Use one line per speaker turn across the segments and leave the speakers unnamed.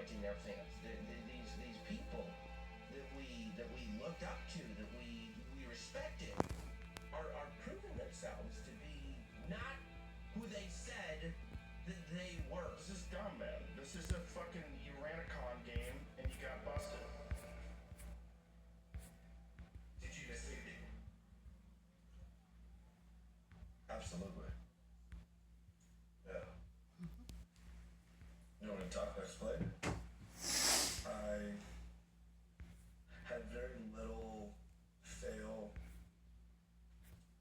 pointing their fingers. These people that we looked up to, that we respected, are proving themselves to be not who they said that they were.
This is dumb, man. This is a fucking Uranicon game, and you got busted.
Did you just see it?
Absolutely. Yeah. You know what I'm talking about? Explain. I had very little fail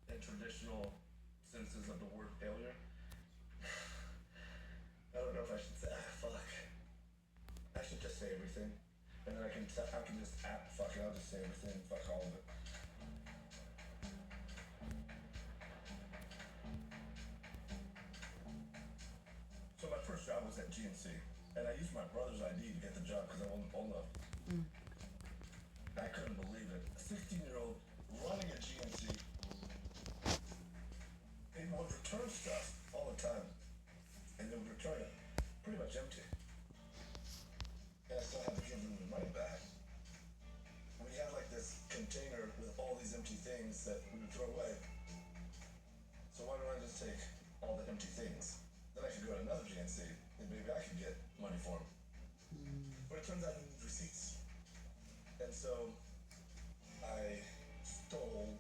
in traditional senses of the word failure. I don't know if I should say, fuck. I should just say everything. And then I can just, fuck it, I'll just say everything, fuck all of it. So my first job was at GNC, and I used my brother's ID to get the job because I wasn't old enough. I couldn't believe it. A 16-year-old running a GNC. People would return stuff all the time, and they would return it pretty much empty. And I still had to give them the money back. We had like this container with all these empty things that we would throw away. So why don't I just take all the empty things? Then I could go to another GNC, and maybe I could get money for them. But it turns out you need receipts. And so I stole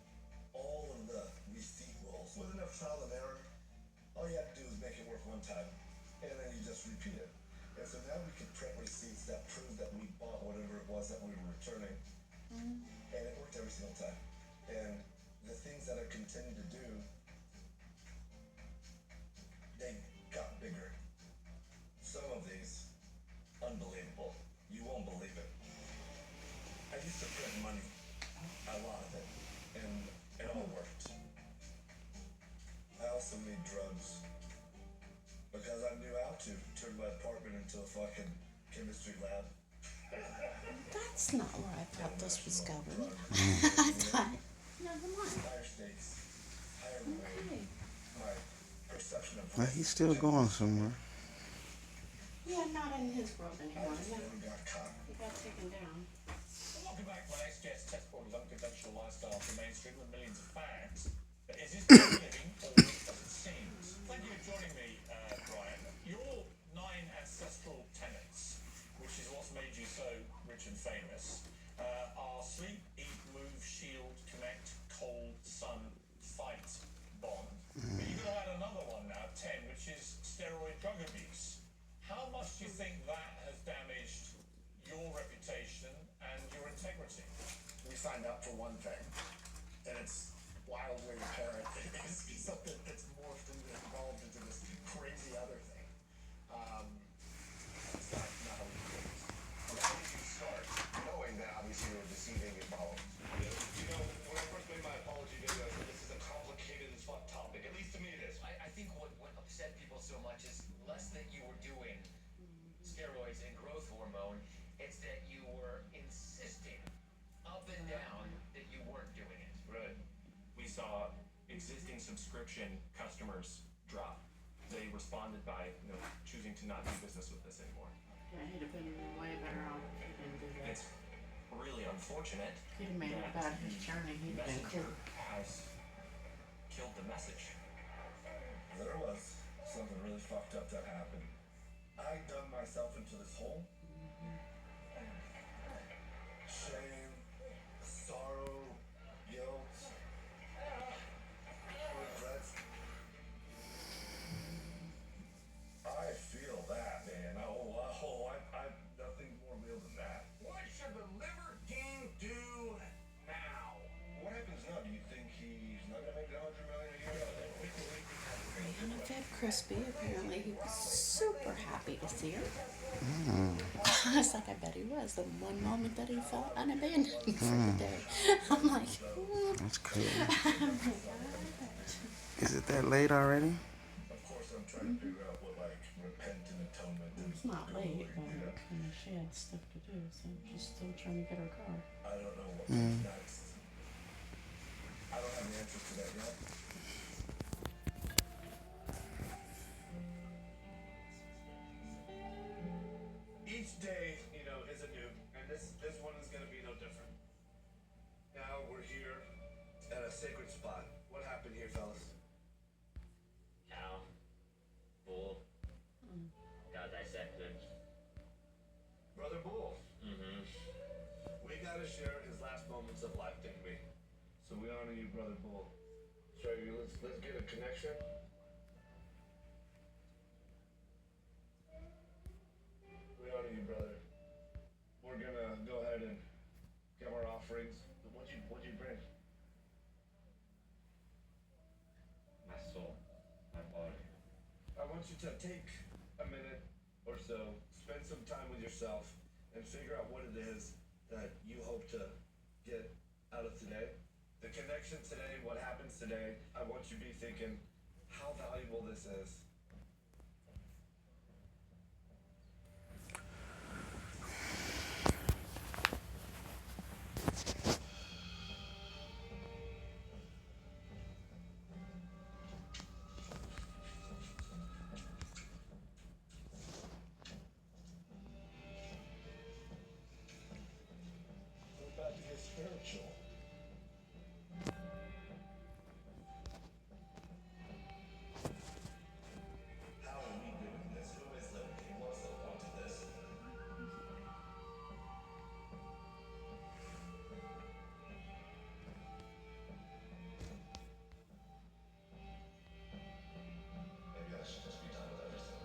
all of the receipt rolls. With enough trial and error, all you had to do is make it work one time, and then you just repeat it. And so now we could print receipts that prove that we bought whatever it was that we were returning. And it worked every single time. And the things that I continued to do, they got bigger. Some of these, unbelievable. You won't believe it. I used to print money, a lot of it, and it all worked. I also made drugs because I knew how to turn my apartment into a fucking chemistry lab.
That's not where I thought this was going. I thought, never mind.
Higher stakes, higher reward.
Okay.
My perception of
Well, he's still going somewhere.
Yeah, not in his world
I
anymore.
just
Yeah,
never got caught.
he got taken down.
Welcome back. My next guest test brought his unconventional lifestyle to mainstream with millions of fans. But is this true living or as it seems? Thank you for joining me, Brian. Your 9 ancestral tenets, which is what's made you so rich and famous, are sleep, eat, move, shield, connect, cold, sun, fight, bond. But you've got to add another one now, 10, which is steroid drug abuse. How much do you think that has damaged your reputation and your integrity?
We signed up for one thing, and it's wildly apparent it's something that's morphed and evolved into this crazy other thing. It's not how we do it.
How did you start knowing that obviously you were deceiving your followers?
You know, when I first made my apology video, I said this is a complicated as fuck topic. At least to me it is.
I think what upset people so much is less that you were doing steroids and growth hormone, it's that you were insisting up and down that you weren't doing it.
Right. We saw existing subscription customers drop. They responded by, choosing to not do business with us anymore.
Yeah, he'd have been way better off if he didn't do that.
It's really unfortunate.
He'd have made it about his journey. He'd have been
Messenger
cool.
has killed the message.
There was something really fucked up that happened. I dug myself into this hole. Shame, sorrow, guilt, regret. I feel that, man. I'm nothing more real than that.
What should the Liver King do now?
What happens now? Do you think he's not gonna make $100 million a year?
And a Fed Crispy, apparently he was super happy to see her. I was like, I bet he was. The one moment that he felt unabandoned for the day. I'm like,
That's cool.
I'm like, I bet.
Is it that late already?
Of course, I'm trying to figure out what repent and atonement is.
It's not late, but she had stuff to do, so she's still trying to get her car.
I don't know what comes next. I don't have the answer to that yet.
Each
each day, you know, is a new, and this one is gonna be no different. Now we're here at a sacred spot. What happened here, fellas?
Cow. Bull. Got dissected.
Brother Bull.
Mm-hmm.
We gotta share his last moments of life, didn't we? So we honor you, Brother Bull. So let's get a connection. We honor you, brother. We're gonna go ahead and give our offerings. What'd you bring?
My soul. My body.
I want you to take a minute or so, spend some time with yourself, and figure out what it is that you hope to get out of today. The connection today, what happens today, I want you to be thinking how valuable this is. We're about to get spiritual. How are we doing this? Who is living? What's the point of this? Maybe I should just be done with everything.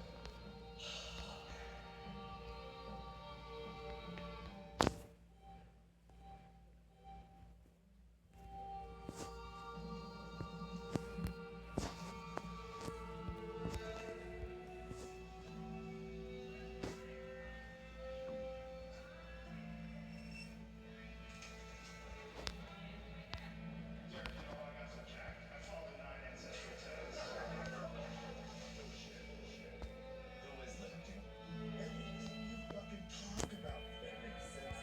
Who is living? Everything you fucking talk about that makes sense.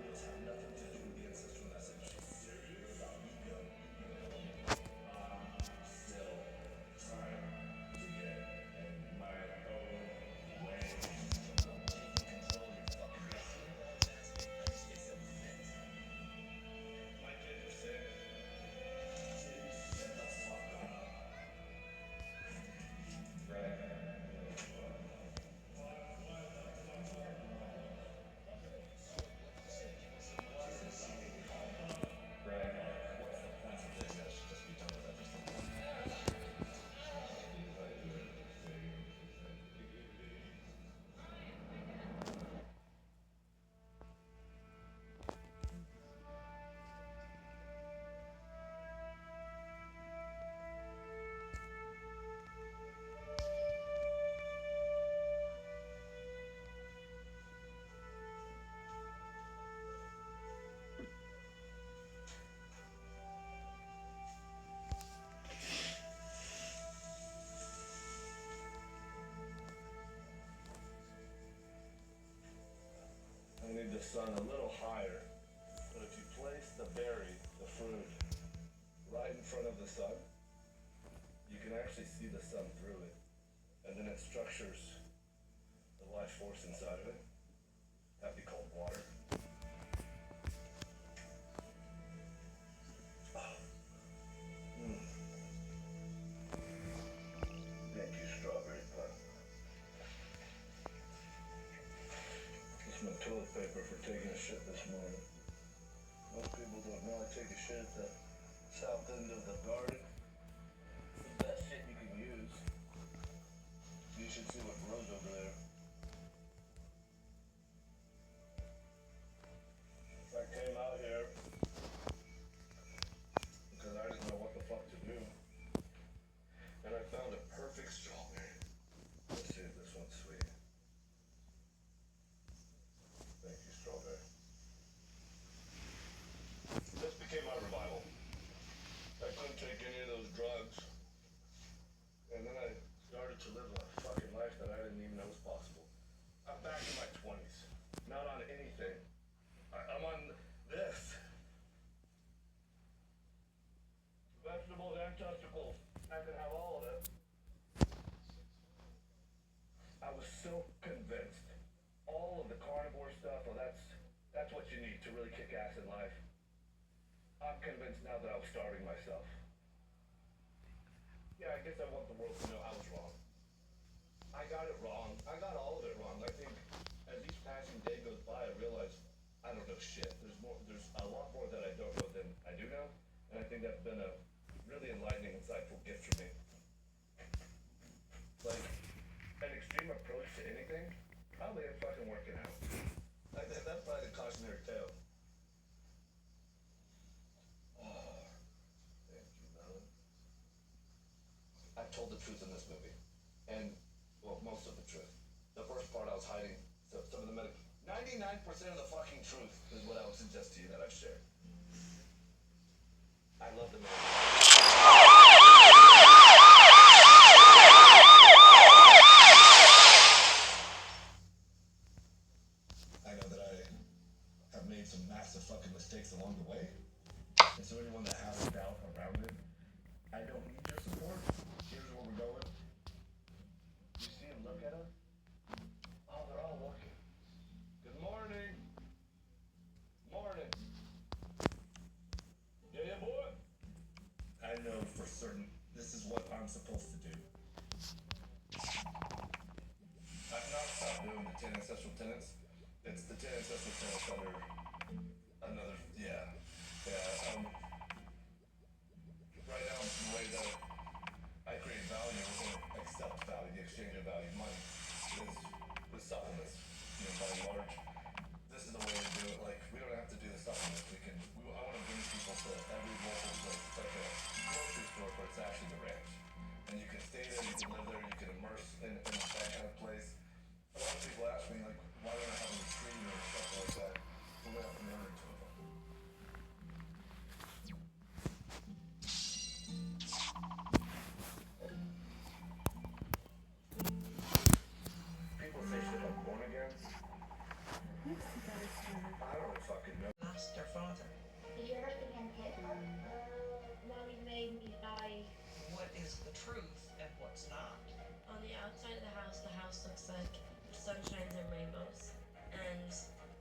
It's have nothing to do with the ancestral message. It's about ego. Still trying to get in my own way. Taking control of your fucking destiny. It's a fit. My kid is sick. Shut the fuck up. I need the sun a little higher. But if you place the berry, the fruit, right in front of the sun, you can actually see the sun through it. And then it structures the life force inside of it. That'd be called water. Thank you, strawberry pie. It's my toilet paper for taking a shit this morning. Most people don't know I take a shit at the south end of the garden. It's the best shit you can use. You should see what grows over there. I came out here because I didn't know what the fuck to do. And I found a perfect strawberry. Let's see if this one's sweet. Thank you, strawberry. This became my revival. I couldn't take any of those drugs. And then I started to live a fucking life that I didn't even know was possible. I'm back in my 20s. Not on anything. I'm on this. Vegetables and testicles. I can have all of it. I was so convinced. All of the carnivore stuff, well, that's what you need to really kick ass in life. I'm convinced now that I was starving myself. Yeah, I guess I want the world to know I was wrong. I got it wrong. I got all of it wrong. I think as each passing day goes by, I realize I don't know shit. There's a lot more that I don't know than I do know, and I think that's been a really enlightening, insightful gift for me. Like, an extreme approach to anything probably ain't fucking working out. Like, that's probably the cautionary tale. Oh, thank you, Melon. I told the truth in this movie, and well, most of the truth. The first part I was hiding some of the 99% of the fucking truth is what I would suggest to you that I've shared. I love the movie. I know that I have made some massive fucking mistakes along the way. And so anyone that has a doubt around it, I don't need your support. Here's where we're going. You see them look at us? Oh, they're all looking. Good morning. Morning. Yeah, boy. I know for certain this is what I'm supposed to do. I've not stopped doing the 10 ancestral tenets. It's the 10 ancestral tenets under another, yeah. Right now, the way that I create value or accept value, the exchange of value, money, is with supplements. You know, by and large, this is the way to do it. Like, we don't have to do the supplements. I want to bring people to every local place. It's like a grocery store, but it's actually the ranch. And you can stay there, you can live there, you can immerse in that kind of place. A lot of people ask me, like, why don't I have a retreat or stuff like that? So we have to learn to it. People say shit like born again. I don't fucking know.
Lost their father.
Did you ever see him hit her? Mommy made me die.
What is the truth and what's not?
On the outside of the house looks like sunshines and rainbows. And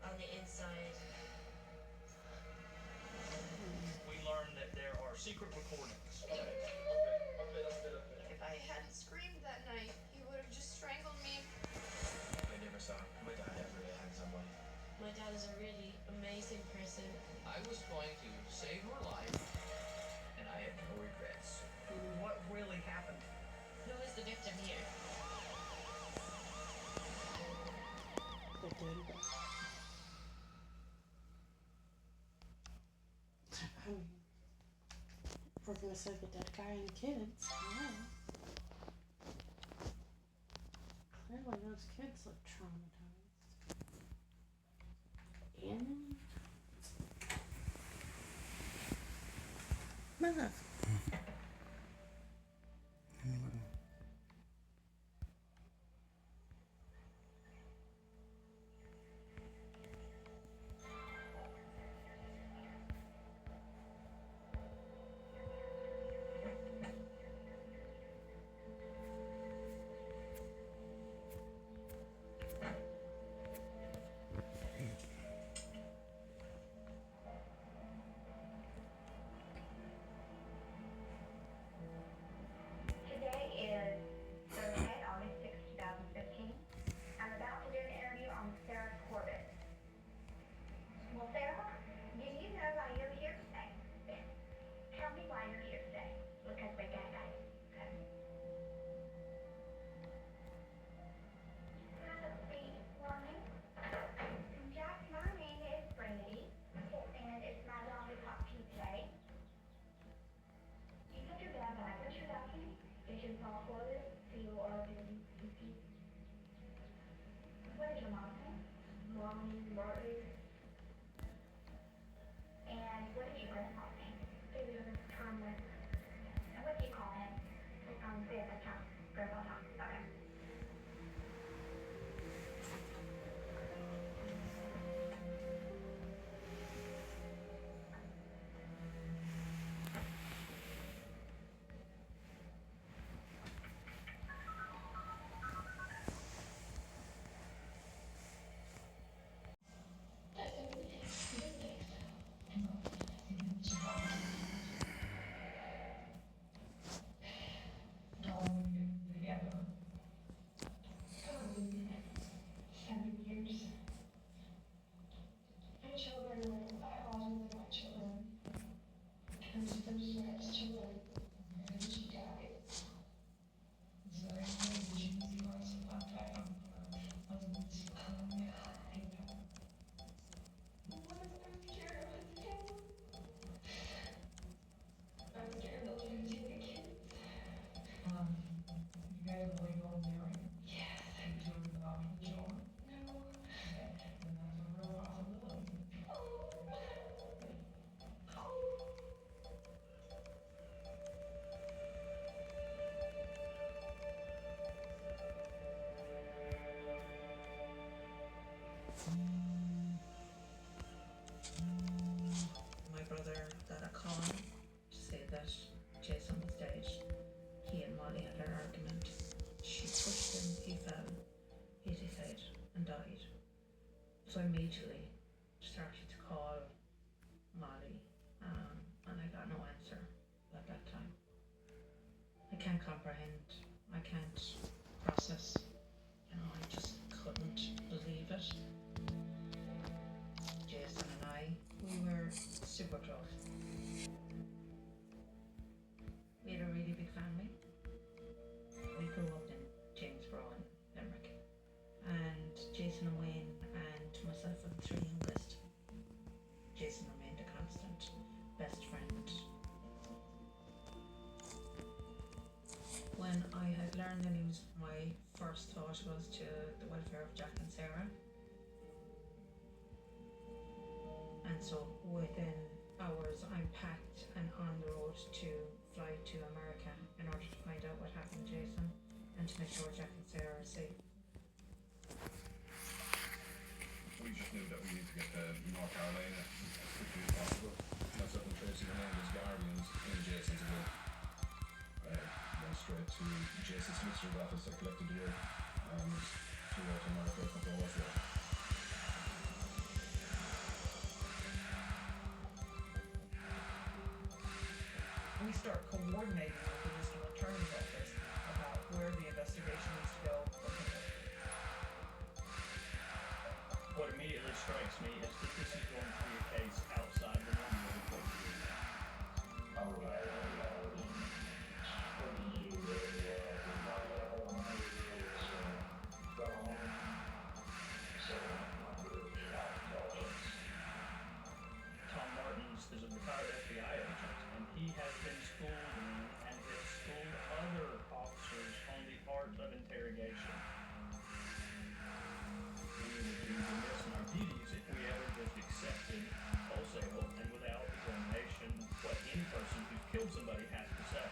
on the inside,
We learned that there are secret recordings.
If I hadn't screamed that night, he would have just strangled me.
I never saw my dad ever had someone.
my dad is a really amazing person.
I was going to save her life, and I have no regrets.
What really happened?
Who is the victim here?
The dirty dog. I mean, if we're gonna say the dead guy and kids, yeah. Clearly those kids look traumatized. And
Math.
Today is Thursday, August 6, 2015. I'm about to do an interview on Sarah Corbett. Well, Sarah, do you know why you're here today? Tell me why you're here today. Because we got that. Happy morning. Jack, my name is Brandy, and it's my lollipop tea today. You put your bag back. What you talking? You can talk for it, so you are doing easy. What is your mom's name? Martin. And what is your grandpa's name? Thomas. And what do you call him? Grandpa Tom. Grandpa Tom. Okay.
My brother got a call to say that Jason was dead. He and Molly had an argument. She pushed him, he fell, hit his head and died. So I immediately started to call Molly, and I got no answer at that time. I can't comprehend, I can't process, I just couldn't believe it. Jason and I, we were super close. We had a really big family. We grew up in Jamesboro and Limerick. And Jason and Wayne and myself were the three youngest. Jason remained a constant best friend. When I had learned the news, my first thought was to the welfare of Jack and Sarah. And so within hours I'm packed and on the road to fly to America in order to find out what happened to Jason and to make sure Jack and Sarah are safe.
We just knew that we need to get to North Carolina as quickly as possible. Myself and Tracy were named as guardians in Jason's will. Went straight to Jason's solicitor's office. I collected the will and flew out to America a couple of hours later.
We start coordinating with the district attorney's office about where the investigation needs to go from here.
What immediately strikes me is that this is going to be a case outside the normal court. Tom Martins is a retired FBI agent, and he has been schooled in and has schooled other officers on the art of interrogation. We would be remiss in our duties if we ever just accepted wholesale and without examination what any person who's killed somebody has to say.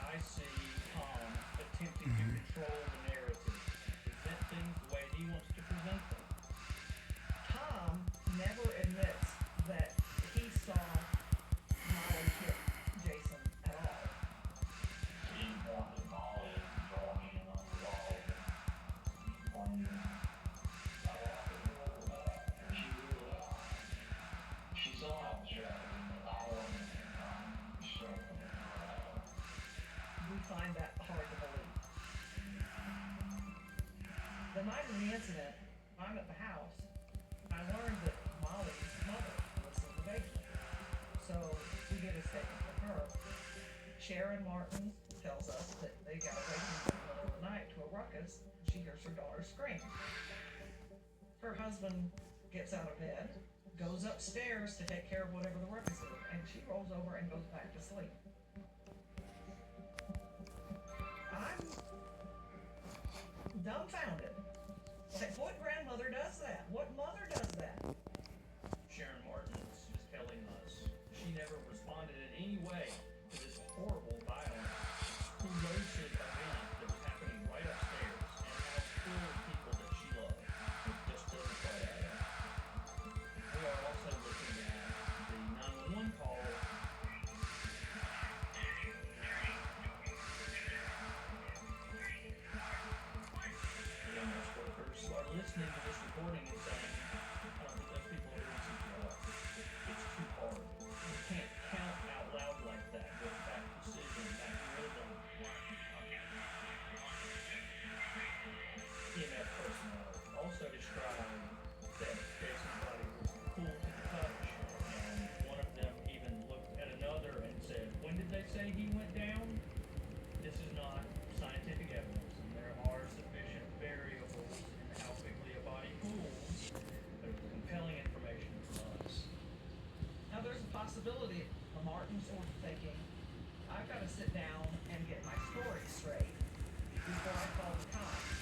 I see Tom attempting to control the narrative, present things the way he wants to present them.
Tom never admits that he saw Molly hit Jason at all. We find that hard to believe. The night of the incident, I'm at the house. I learned that Molly's mother was in the basement. So we get a statement from her. Sharon Martin tells us that they got awakened in the middle of the night to a ruckus. She hears her daughter scream. Her husband gets out of bed, goes upstairs to take care of whatever the ruckus is, and she rolls over and goes back to sleep. I'm dumbfounded. Like, what grandmother does that? What mother does that?
Sharon Martins is telling us she never responded in any way to this horrible, violent, explosive event that was happening right upstairs, and how full of people that she loved. It just doesn't quite add up. We are also looking at the 911 call. The EMS workers are listening to this recording and saying, I don't think those people are doing CPR. It's too hard. You can't count out loud like that with that precision, that rhythm. EMS personnel also described that Jason's body was cool to the touch, and one of them even looked at another and said, when did they say he went down? This is not scientific evidence, and there are sufficient variables in how quickly a body cools
Martin's sort of thinking, I've got to sit down and get my story straight before I call the cops.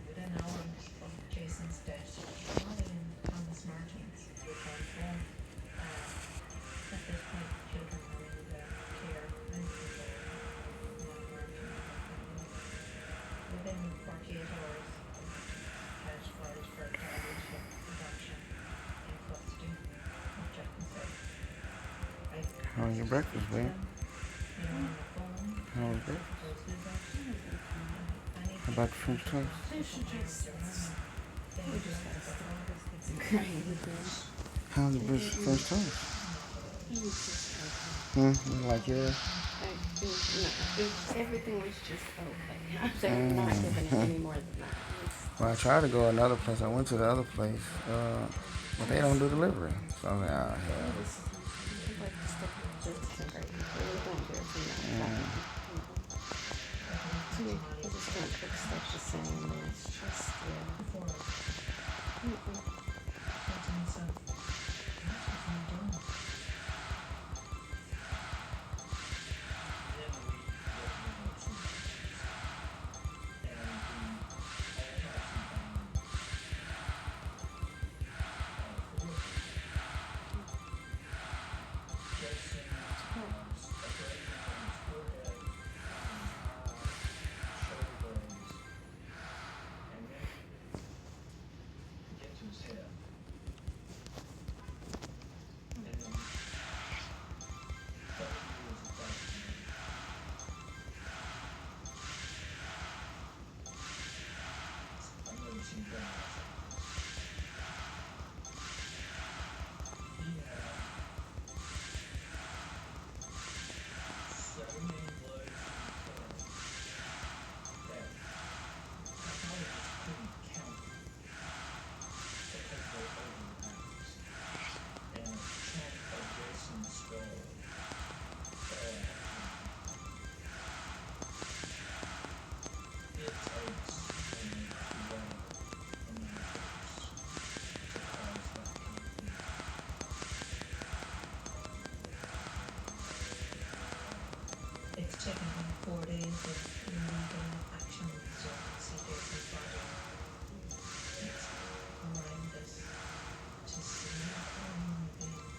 Within hours of Jason's death, Molly and Thomas Martins returned home. At this point, children were in the care and control of Molly Martin and her family. Within 48 hours, had filed for guardianship, adoption, and custody of Jack and Sarah.
How was your breakfast, babe?
On the phone,
How was breakfast? How about the French toast? How was the French toast? You like yours?
Everything was just okay. They're not giving it any more than that.
Well, I tried to go another place. I went to the other place, but they don't do delivery. So I was like, ah, hell.
They're just gonna cook stuff the same way. It's just,
It's taken him 4 days of illegal action to see Jason's body. It's horrendous to see him being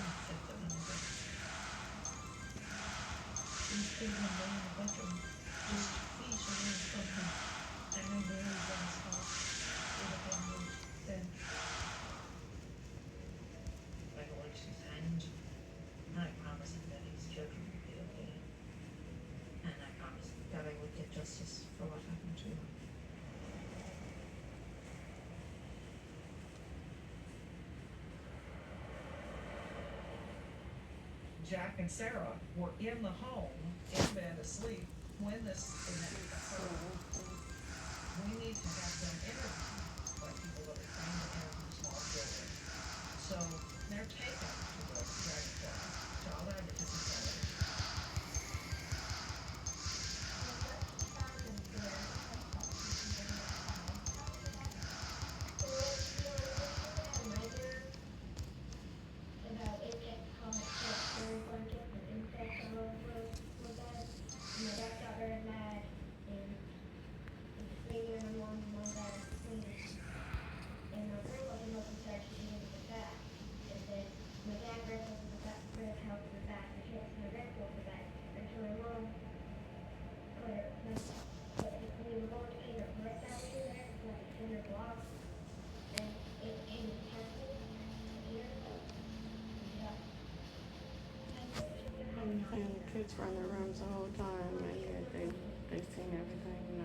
infected on the bed. He's been in the bedroom, just feet away from him, and I really was off with a pen moved then. I hold his hand, and I promised him that his children would be okay. And I promised that I would get justice for what happened to him.
Jack and Sarah were in the home, in bed asleep, when this event occurred. We need to have them interviewed by people that are trained to interview small children. So they're taken to the Dragonfly Child Advocacy Center.
and the kids were in their rooms the whole time, and yet they've seen everything now.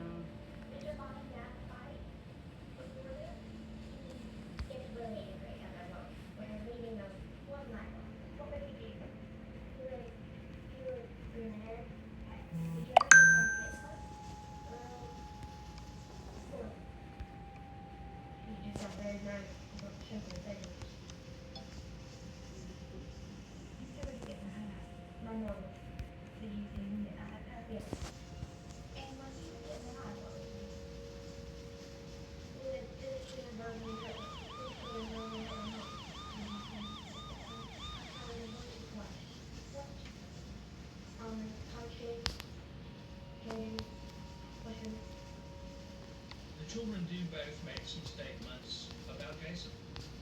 children do both make some statements about Jason.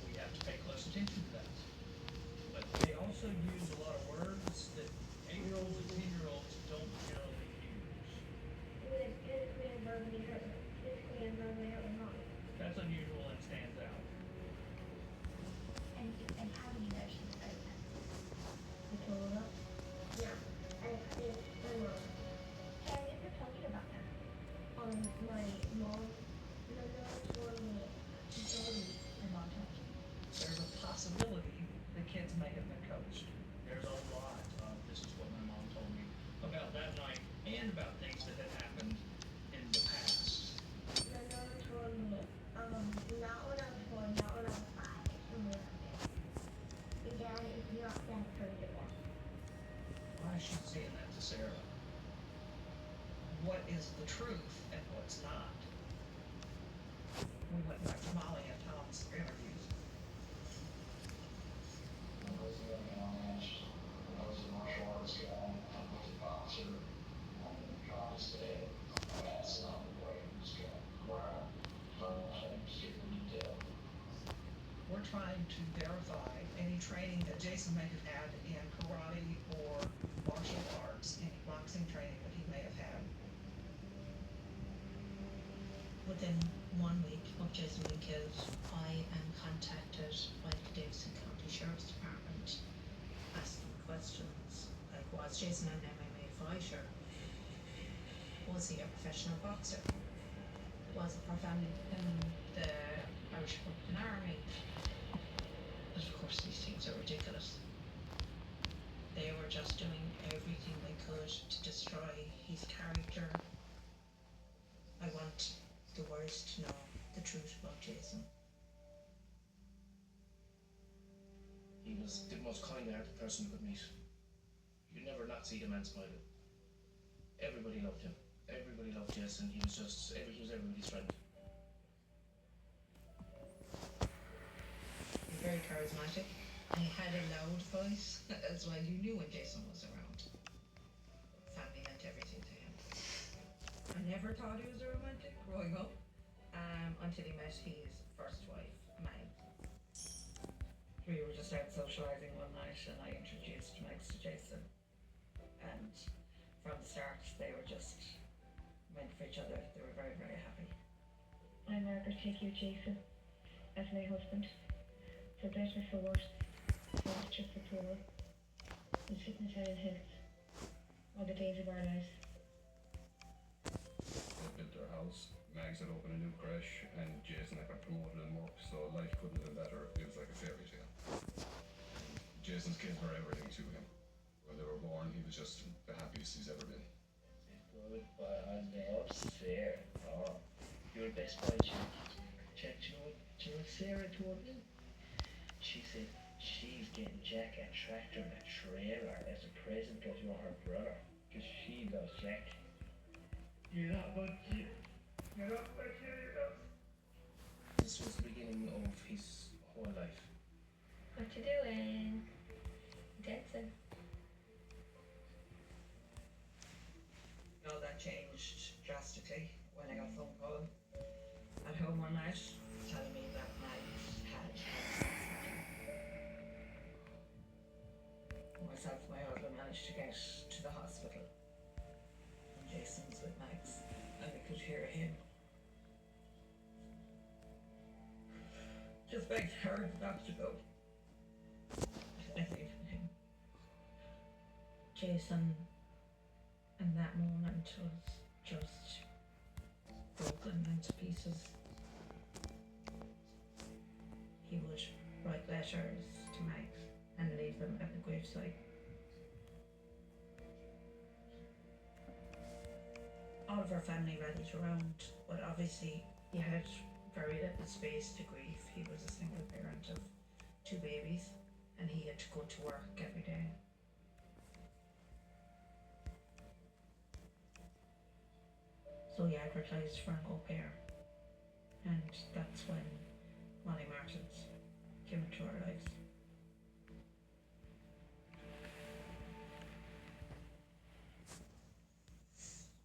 We have to pay close attention to that. But they also use a lot of words that 8-year-olds and 10-year-olds don't generally use.
Physically and verbally hurt my mom.
That's unusual and stands out.
And how do you know she was pregnant? You told her? Yeah. And it's my mom. Hey, I never told you about that. My mom, told me. She told me. My mom told me.
There's a possibility the kids may have been coached. There's a lot of this is what my mom told me about that night and about things that had happened in the past.
My mom told me, not when I was 4, not when I was 5. Your dad is not that comfortable.
Why is she saying that to Sarah? What is the truth and what's not? We went back to Molly and Tom's interviews.
I was a martial arts guy. I was a boxer. I'm trying to stay fast on the way. Just got wild. Super detailed.
We're trying to verify any training that Jason may have had in karate or martial arts, any boxing training that he may have had.
Within 1 week of Jason being killed, I am contacted by the Davidson County Sheriff's Department asking questions like, was Jason an MMA fighter? Was he a professional boxer? Was it for family in the Irish Republican Army? But of course these things are ridiculous. They were just doing everything they could to destroy his character. I want the world to know the truth about Jason.
He was the most kind-hearted person you could meet. You never not see the man smiling. Everybody loved him. Everybody loved Jason. He was everybody's friend.
He's very charismatic. He had a loud voice as well. You knew when Jason was around. Family meant everything to him. I never thought he was a romantic growing up until he met his first wife, Meg. We were just out socialising one night and I introduced Megs to Jason. And from the start, they were just meant for each other. They were very, very happy.
I never take you, Jason, as my husband. For better, for worse. For richer, for poorer. In sickness and in health. All the days of our lives.
They built their house. Mags had opened a new creche, and Jason had got promoted in work, so life couldn't have been better. It was like a fairy tale. Jason's kids were everything to him. When they were born, he was just the happiest he's ever been.
Goodbye, I love Sarah. Oh, you're the best boy, Jack. Do you know what Sarah told me? She said she's getting Jack a tractor and a trailer as a present to her brother, because she loves Jack. You're not going to. This was the beginning of his whole life.
What you doing? Dancing.
No, that changed drastically when I got a phone call at home one night telling me that Mags had cancer. Myself and my husband managed to get to the hospital. And Jason was with Mags, and we could hear him. Just begged her not to go. I think him.
Jason, in that moment, was just broken into pieces. He would write letters to Meg and leave them at the graveside. All of our family rallied around, but obviously he had very little space to grieve. He was a single parent of 2 babies and he had to go to work every day. So he advertised for an au pair, and that's when Molly Martins came into our lives.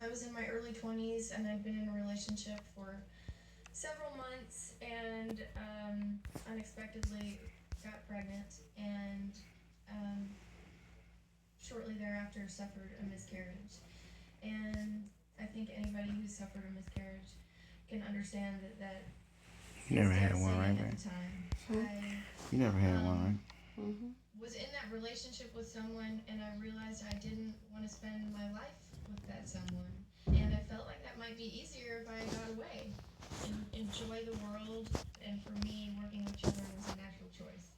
I was in my early 20s and I'd been in a relationship for and unexpectedly got pregnant, and shortly thereafter suffered a miscarriage. And I think anybody who's suffered a miscarriage can understand that
You never
was
had one, right,
devastating at
man?
the time.
You never had one, right?
Was in that relationship with someone, and I realized I didn't want to spend my life with that someone. And I felt like that might be easier if I got away and enjoy the world. And for me, working with children was a natural choice.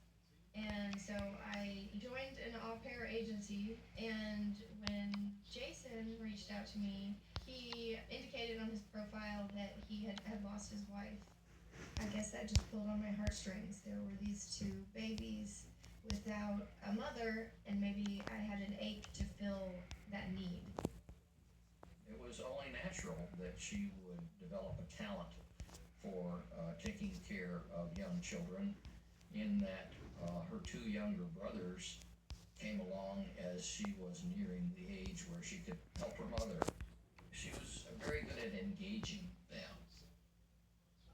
And so I joined an au pair agency, and when Jason reached out to me, he indicated on his profile that he had lost his wife. I guess that just pulled on my heartstrings. There were these two babies without a mother, and maybe I had an ache to fill that need.
It was only natural that she would develop a talent for taking care of young children, in that her two younger brothers came along as she was nearing the age where she could help her mother. She was very good at engaging them.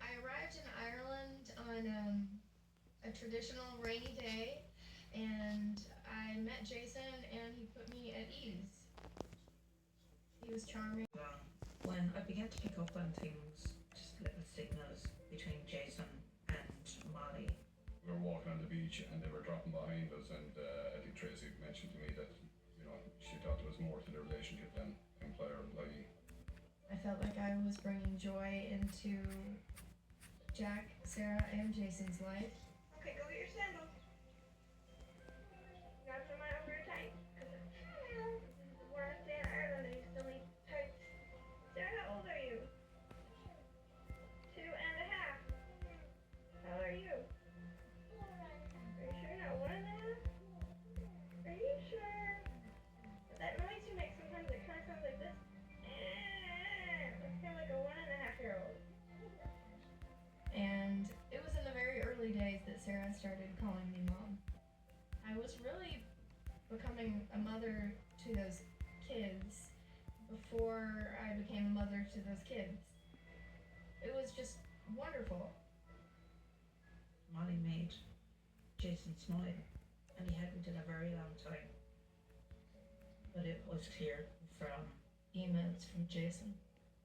I arrived in Ireland on a traditional rainy day, and I met Jason, and he put me at ease. He was charming.
When I began to pick up on things, just little signals between Jason and Molly.
We were walking on the beach and they were dropping behind us, and I think Tracy mentioned to me that, she thought there was more to the relationship than employer-employee.
I felt like I was bringing joy into Jack, Sarah, and Jason's life.
Okay, go get your sandals. Grab some of my over your tights. We're gonna stay in Ireland and you still need tights. Sarah, how old are you? 2.5. How are you? Are you sure not 1.5? Are you sure? That noise you make sometimes, it kind of sounds like this. It's kind of like a 1.5-year-old.
And it was in the very early days that Sarah started calling me mom. I was really becoming a mother to those kids before I became a mother to those kids. It was just wonderful.
Molly made Jason smile, and he hadn't in a very long time. But it was clear from
Emails from Jason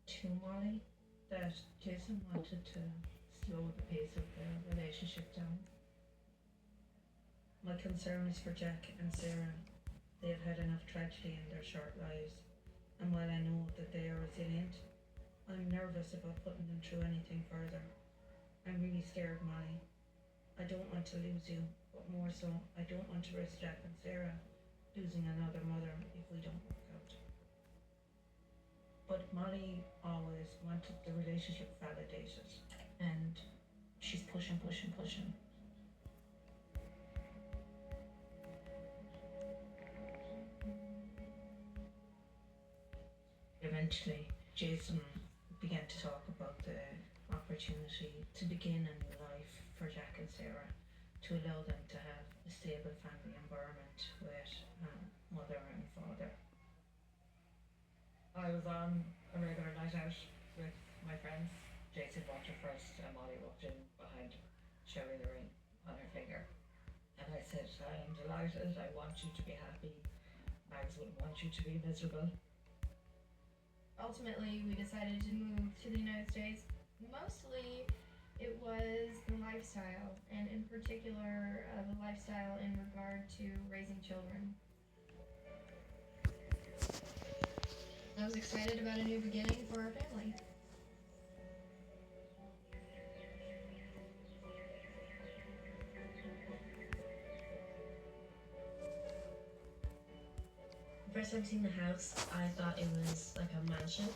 to Molly
that Jason wanted to slow the pace of the relationship down. My concern is for Jack and Sarah. They have had enough tragedy in their short lives, and while I know that they are resilient, I'm nervous about putting them through anything further. I'm really scared, Molly. I don't want to lose you, but more so, I don't want to risk Jack and Sarah losing another mother if we don't work out. But Molly always wanted the relationship validated, and she's pushing. Eventually, Jason began to talk about the opportunity to begin a new life for Jack and Sarah, to allow them to have a stable family environment with mother and father.
I was on a regular night out with my friends. Jason walked in first and Molly walked in behind, showing the ring on her finger. And I said, I am delighted, I want you to be happy. Mags wouldn't want you to be miserable.
Ultimately, we decided to move to the United States. Mostly, it was the lifestyle, and in particular, the lifestyle in regard to raising children. I was excited about a new beginning for our family. The first time seeing the house, I thought it was like a mansion.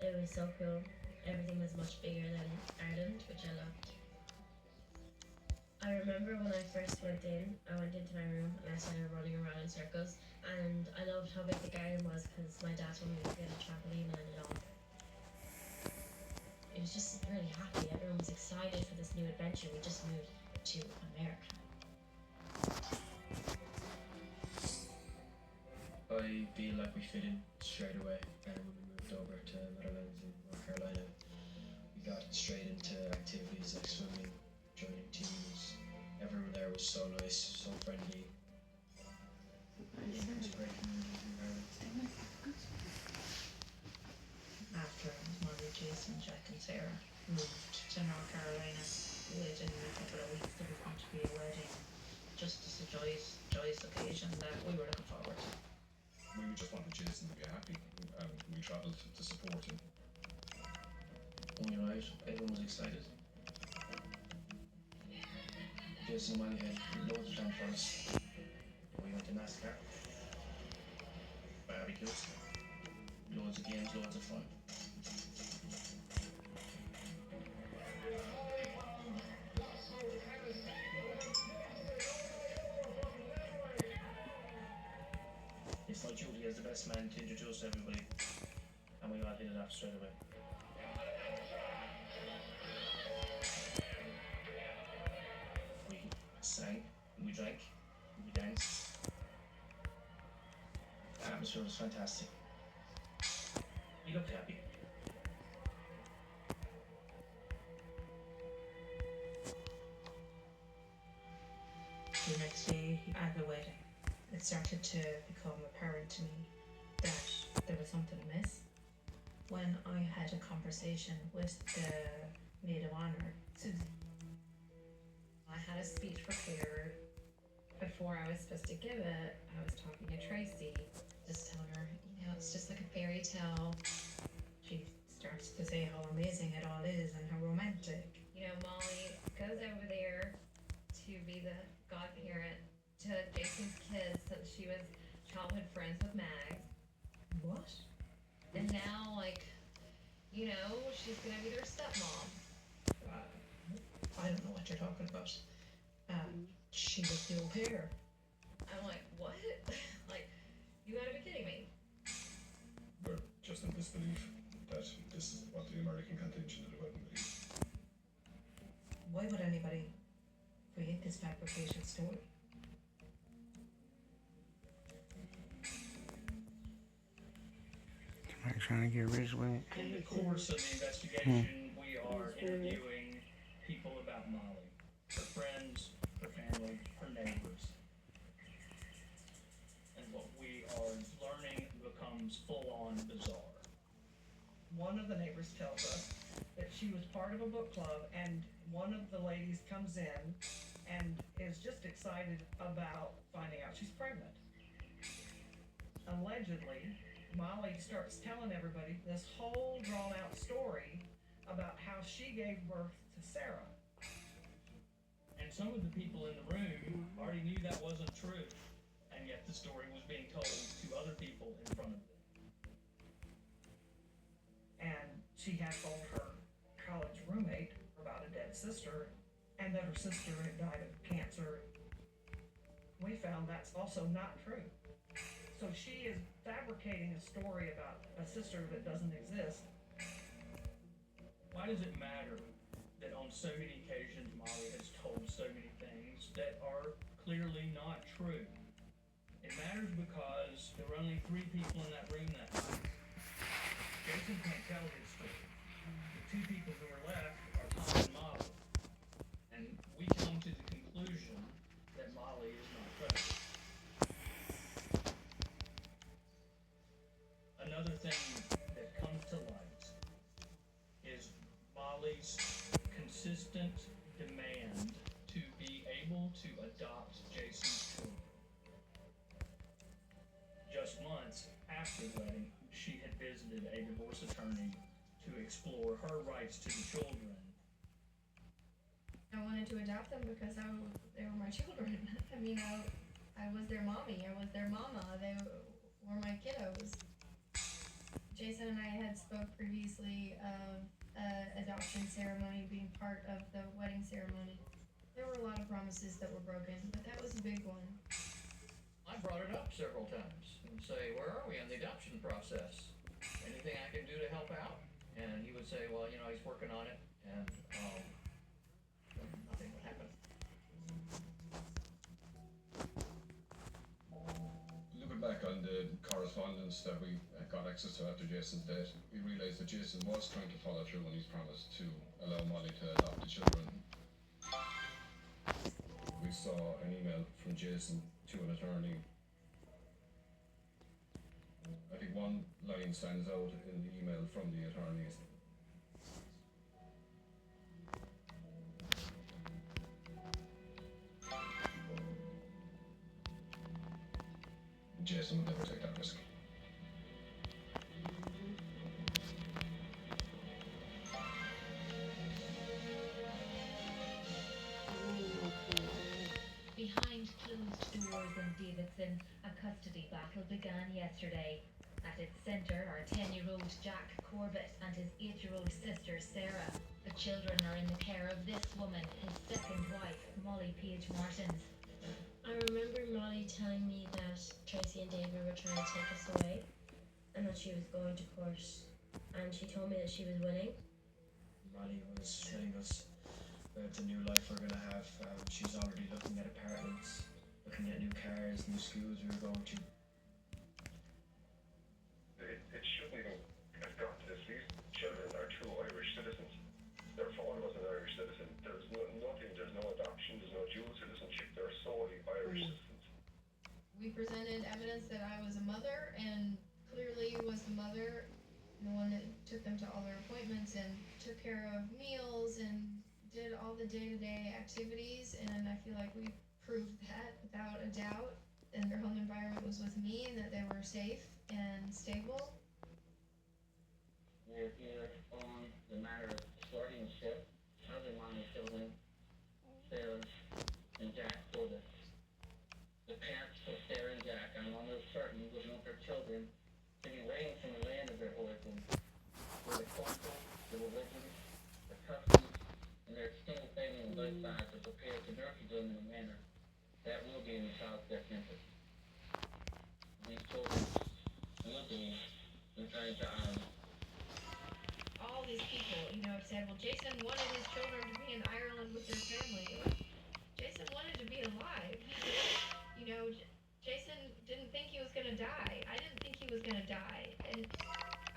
It was so cool. Everything was much bigger than Ireland, which I loved. I remember when I first went in, I went into my room and I started running around in circles, and I loved how big the garden was because my dad told me to get a trampoline and it all. It was just really happy. Everyone was excited for this new adventure. We just moved to America.
I feel like we fit in straight away when we moved over to Meadowlands in North Carolina. got straight into activities like swimming, joining teams. Everyone there was so nice, so friendly. It was a great community environment.
After Molly, Jason, Jack and Sarah moved to North Carolina, within a couple of weeks there was going to be a wedding. Just as a joyous occasion that we were looking forward to.
We just wanted Jason to be happy, and we travelled to support him.
We arrived, everyone was excited. Jason and Molly had loads of planned for us. We went to NASCAR, barbecues, loads of games, loads of fun. It's my duty as the best man to introduce everybody, and we all hit it off straight away. We sang, we drank, we danced. The atmosphere was fantastic. He looked happy.
The next day at the wedding, it started to become apparent to me that there was something amiss. When I had a conversation with the maid of honor, Susie.
I had a speech prepared. Before I was supposed to give it, I was talking to Tracy, just telling her, it's just like a fairy tale.
She starts to say how amazing it all is and how romantic.
Molly goes over there to be the godparent to Jason's kids since she was childhood friends with Mags.
What?
And now, she's gonna be their stepmom.
I don't know what you're talking about. She was the au pair.
I'm like, what? You gotta be kidding me.
We're just in disbelief that this is what the American contingent of the wedding believe.
Why would anybody create this fabrication story?
Somebody trying to get rich with it.
In the course of the investigation, we are interviewing people about Molly. Her friends, her family, her neighbors. And what we are learning becomes full-on bizarre.
One of the neighbors tells us that she was part of a book club, and one of the ladies comes in and is just excited about finding out she's pregnant. Allegedly, Molly starts telling everybody this whole drawn-out story about how she gave birth to Sarah.
And some of the people in the room already knew that wasn't true, and yet the story was being told to other people in front of them.
And she had told her college roommate about a dead sister, and that her sister had died of cancer. We found that's also not true. So she is fabricating a story about a sister that doesn't exist.
Why does it matter that on so many occasions Molly has told so many things that are clearly not true? It matters because there were only 3 people in that room that night. Jason can't tell his story. The 2 people who are left are Tom and Molly. And we come to the conclusion that Molly is not credible. Another thing that comes to light is Molly's consistent demand to be able to adopt Jason's children. Just months after the wedding, she had visited a divorce attorney to explore her rights to the children.
I wanted to adopt them because they were my children. I was their mommy. I was their mama. They were my kiddos. Jason and I had spoke previously of adoption ceremony being part of the wedding ceremony. There were a lot of promises that were broken, but that was a big one.
I brought it up several times and say, where are we in the adoption process? Anything I can do to help out? And he would say, well, he's working on it, and nothing would happen.
Looking back on the correspondence that we got access to after Jason's death, we realised that Jason was trying to follow through on his promise to allow Molly to adopt the children. We saw an email from Jason to an attorney. I think one line stands out in the email from the attorneys. Jason would never take that risk.
Behind closed doors in Davidson, a custody battle began yesterday. At its centre are 10-year-old Jack Corbett and his 8-year-old sister Sarah. The children are in the care of this woman, his second wife, Molly Page Martins.
I remember Molly telling me that Tracy and David were trying to take us away and that she was going to court, and she told me that she was winning.
Molly was telling us about the new life we're going to have. She's already looking at apartments, looking at new cars, new schools we were going to.
It shouldn't even have got to this. These children are true Irish citizens. Their father was an Irish citizen. There's nothing, there's no adoption, there's no dual citizenship. They're solely Irish citizens.
We presented evidence that I was a mother, and clearly was the mother, the one that took them to all their appointments and took care of meals and did all the day-to-day activities, and I feel like we proved that without a doubt, and their home environment was with me and that they were safe and stable.
We're here on the matter of guardianship of the minor children, Sarah and Jack Corbett. The parents of Sarah and Jack, I'm almost certain, would want their children to be raised from the land of their origin, where the culture, the religion, the customs, and their extended family on both sides are prepared to nurture them in a manner that will be in the child's best interest. These children will be returned to Ireland.
All these people, have said, well, Jason wanted his children to be in Ireland with their family. Jason wanted to be alive. Jason didn't think he was gonna die. I didn't think he was gonna die. And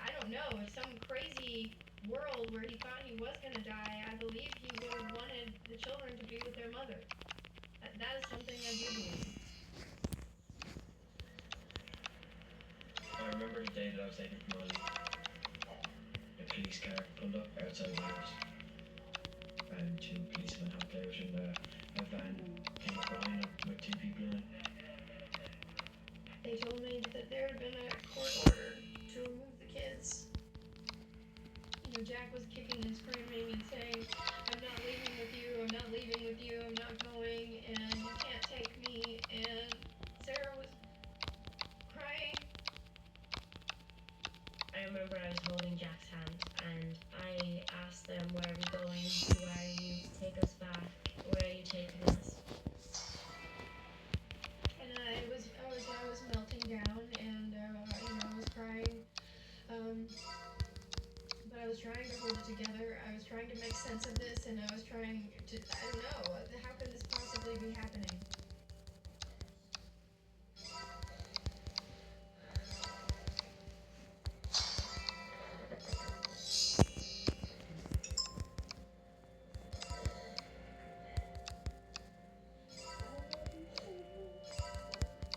I don't know, if some crazy world where he thought he was gonna die, I believe he would have wanted the children to be with their mother. That is something I do believe.
I remember the day that I was taken from Molly. A police car pulled up outside my house, and two policemen hopped out in a van, came up behind them with two people in it.
They told me that there had been a court order to remove the kids. Jack was kicking and screaming and saying, I'm not leaving with you, I'm not leaving with you, I'm not going, and you can't take me, and Sarah was crying.
I remember I was holding Jack's hand, and I asked them, where are we going? Where are you? Take us back. Where are you taking us?
And I was melting down, and I was crying. But I was trying to hold it together. I was trying to make sense of this, and I was trying to, I don't know, how can this possibly be happening?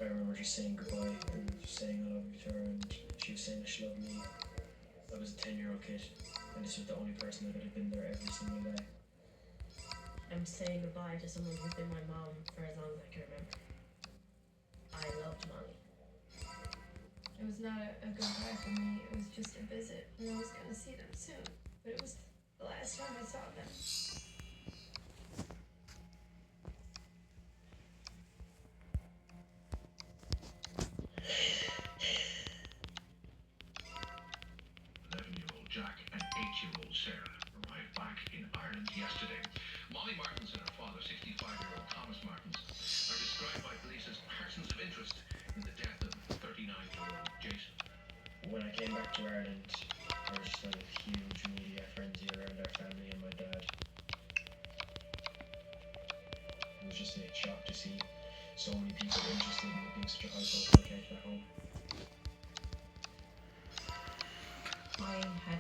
I remember just saying goodbye and just saying I love you to her, and she was saying that she loved me. I was a 10-year-old kid, and this was the only person that would have been there every single day.
I'm saying goodbye to someone who's been my mom for as long as I can remember. I loved Molly.
It was not a goodbye for me, it was just a visit, and I was going to see them soon. But it was the last time I saw them.
Jack and 8-year-old Sarah arrived back in Ireland yesterday. Molly Martins and her father, 65-year-old Thomas Martins, are described by police as persons of interest in the death of 39-year-old Jason.
When I came back to Ireland, there was just a huge media frenzy around our family and my dad.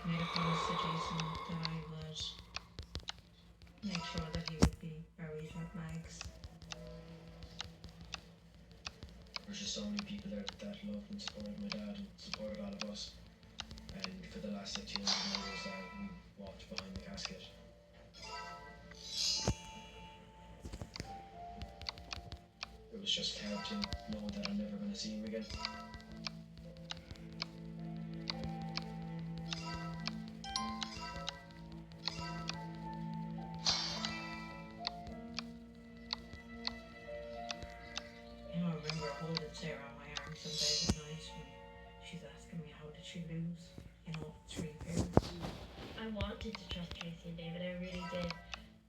made a promise to Jason that I would make sure that he would be buried with Mags.
There's just so many people there that loved and supported my dad and supported all of us. And for the last 6 years, we walked behind the casket. It was just hard to know that I'm never going to see him again.
I remember holding Sarah on my arms in bed at night and she's asking me how did she lose, 3 parents.
I wanted to trust Tracy and David, I really did.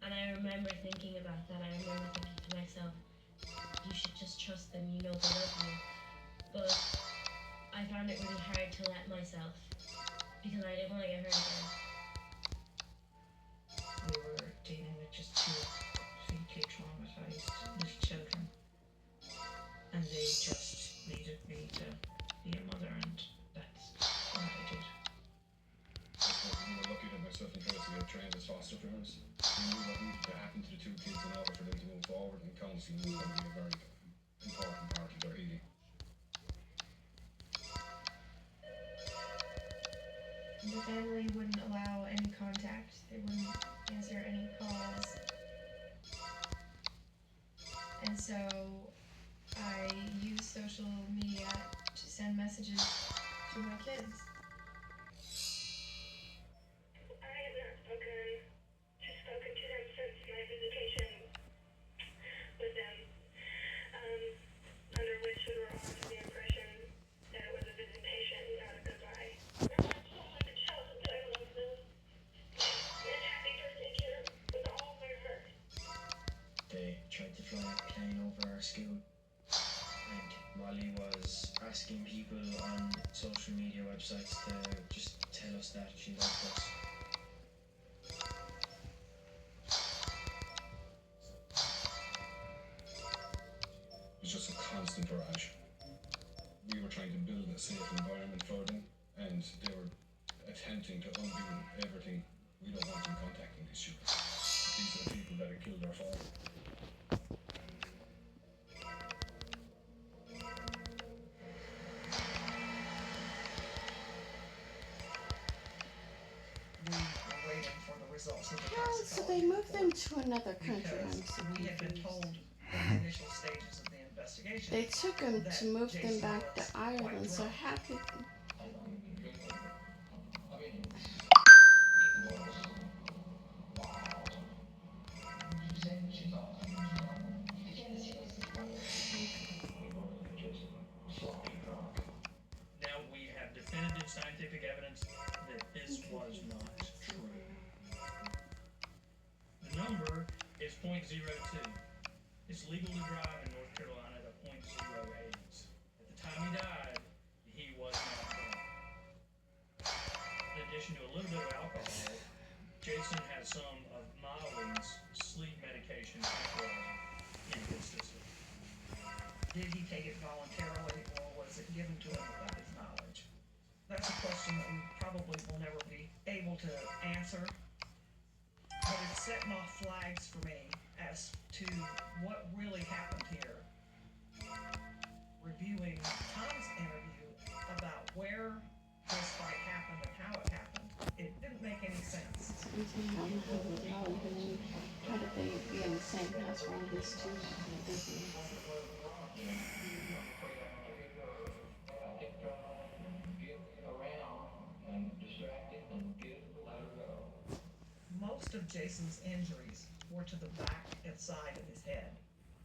And I remember thinking about that. I remember thinking to myself, you should just trust them, you know they love you. But I found it really hard to let myself because I didn't want to get hurt again.
We were dealing with just 2 completely traumatized little children. And they just needed me to be a mother, and that's what I did.
We were lucky that myself and Tracy had trained as foster parents. We knew what needed to happen to the 2 kids in order for them to move forward, and counselling was going to be a very important part of their healing.
The family wouldn't allow any contact. They wouldn't answer any calls. And so I used social media to send messages to my kids.
I have not spoken to them since my visitation with them, under which we were all under the impression that it was a visitation, not a goodbye. I want to tell them that I love them and happy birthday to them with all my heart.
They tried to fly a plane over our school, and Molly was asking people on social media websites to just tell us that she loved us.
It was just a constant barrage. We were trying to build a safe environment for them, and they were attempting to undo everything. We don't want them contacting these children. These are the people that had killed our father.
We were waiting for the results of the
Oh, so
toxicology
they moved them
report
to another country. I'm
because
so
we had been
confused.
told in the initial stages of the investigation
They took them
that
to move them
Jason
back
was
to
quite
Ireland. So
drunk.
how could
Now we have definitive scientific evidence that this was not true. The number is 0.02. It's legal to drive in North Carolina at 0.08. At the time he died, he was not drunk. In addition to a little bit of alcohol, Jason had some of Molly's sleep medication tranquilizer in his system.
Did he take it voluntarily or was it given to him without his knowledge? That's a question that we probably will never be able to answer. But it's setting off flags for me as to what really happened here. Reviewing Tom's interview about where this fight happened and how it happened, it didn't make any sense.
How did they be in the same house for all these 2 business?
Most of Jason's injuries were to the back and side of his head.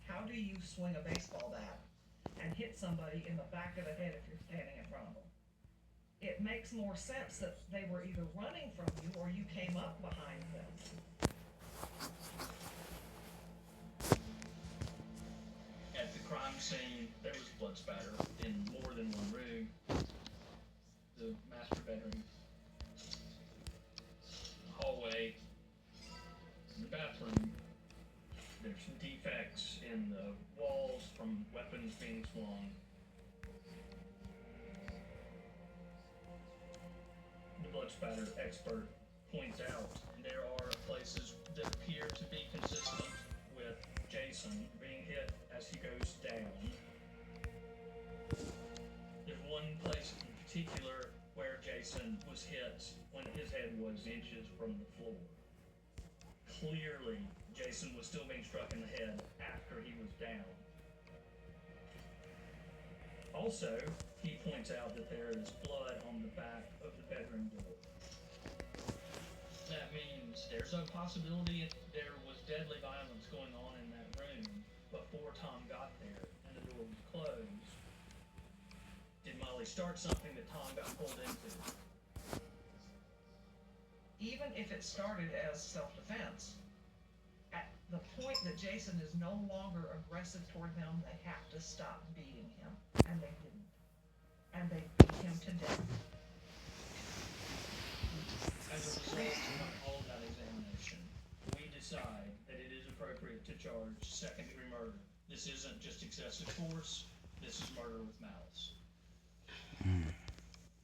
How do you swing a baseball bat and hit somebody in the back of the head if you're standing in front of them? It makes more sense that they were either running from you or you came up behind them.
At the crime scene, there was blood spatter in more than one room. The master bedroom, hallway, the bathroom. There's some defects in the walls from weapons being swung. The blood matter expert points out, there are places that appear to be consistent with Jason being hit as he goes down. There's one place in particular where Jason was hit when his head was inches from the floor. Clearly, Jason was still being struck in the head after he was down. Also, he points out that there is blood on the back of the bedroom door. That means there's a possibility there was deadly violence going on in that room before Tom got there and the door was closed. Did Molly start something that Tom got pulled into?
Even if it started as self-defense, at the point that Jason is no longer aggressive toward them, they have to stop beating him. And they didn't. And they beat him to death.
As a result of all of that examination, we decide that it is appropriate to charge second-degree murder. This isn't just excessive force, this is murder with malice.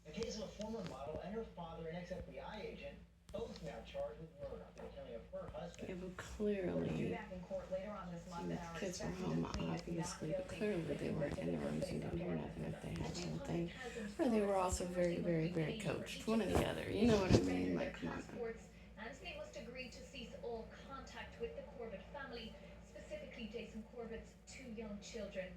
The case of a former model and her father, an ex-FBI agent, both now charged with murder after the killing of her husband.
Yeah, but clearly,
Back in court later on this month, and our
kids were home, obviously, but clearly they weren't in the rooms and didn't hear nothing if they had something. Or they were also very, very, very coached, one or the other. You know what I mean? Like, come on.
And they must agree to cease all contact with the Corbett family, specifically Jason Corbett's 2 young children.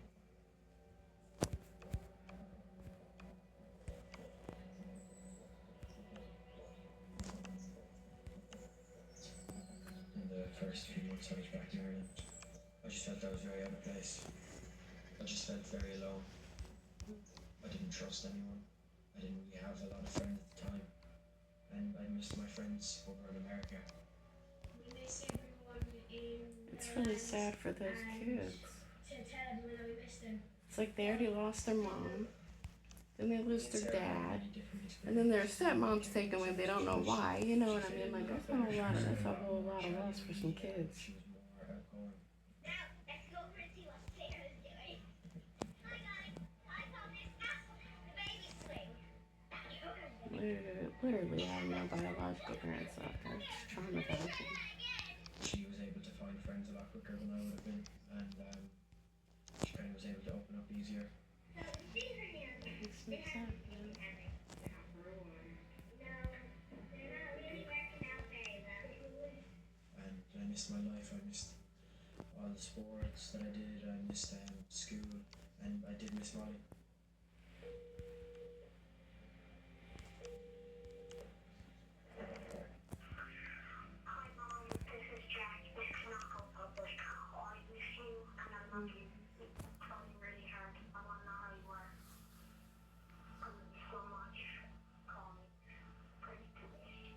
In the first few months I was back in Ireland, I just felt I was very out of place. I just felt very alone. I didn't trust anyone. I didn't really have a lot of friends at the time. And I missed my friends over in America.
We miss everyone in
It's really sad for those kids.
to tell everyone we miss them.
It's like they already lost their mom, then they lose their dad, and then their stepmom's taken away. They don't know why. You know what I mean? Like, that's a whole lot of loss for some kids.
Now, let's go over and see what Sarah's doing. Hi guys, I found this apple, the baby swing.
Literally, I have no biological parents out there. It's traumatizing.
She was able to find friends a lot quicker than I would have been, and she kind of was able to open up easier.
Makes me sad.
And I missed my life. I missed all the sports that I did. I missed school, and I did miss Molly.
Hi Mom, this is Jack with Knuckle Public. I miss you and I love you. I'm trying really hard. I want to know how you are. I love you so much. Call me. Pretty please.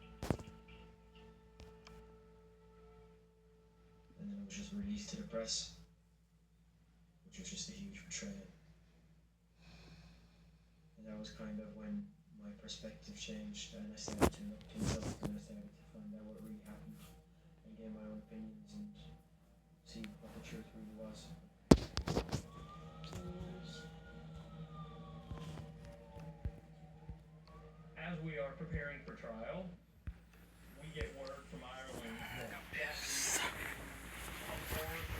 And then I was just released to the press, which was just a huge betrayal. And that was kind of when my perspective changed, and I started to look things up, and I started to find out what really happened, and get my own opinions and see what the truth really was.
As we are preparing for trial, we get word from Ireland that Jesse on board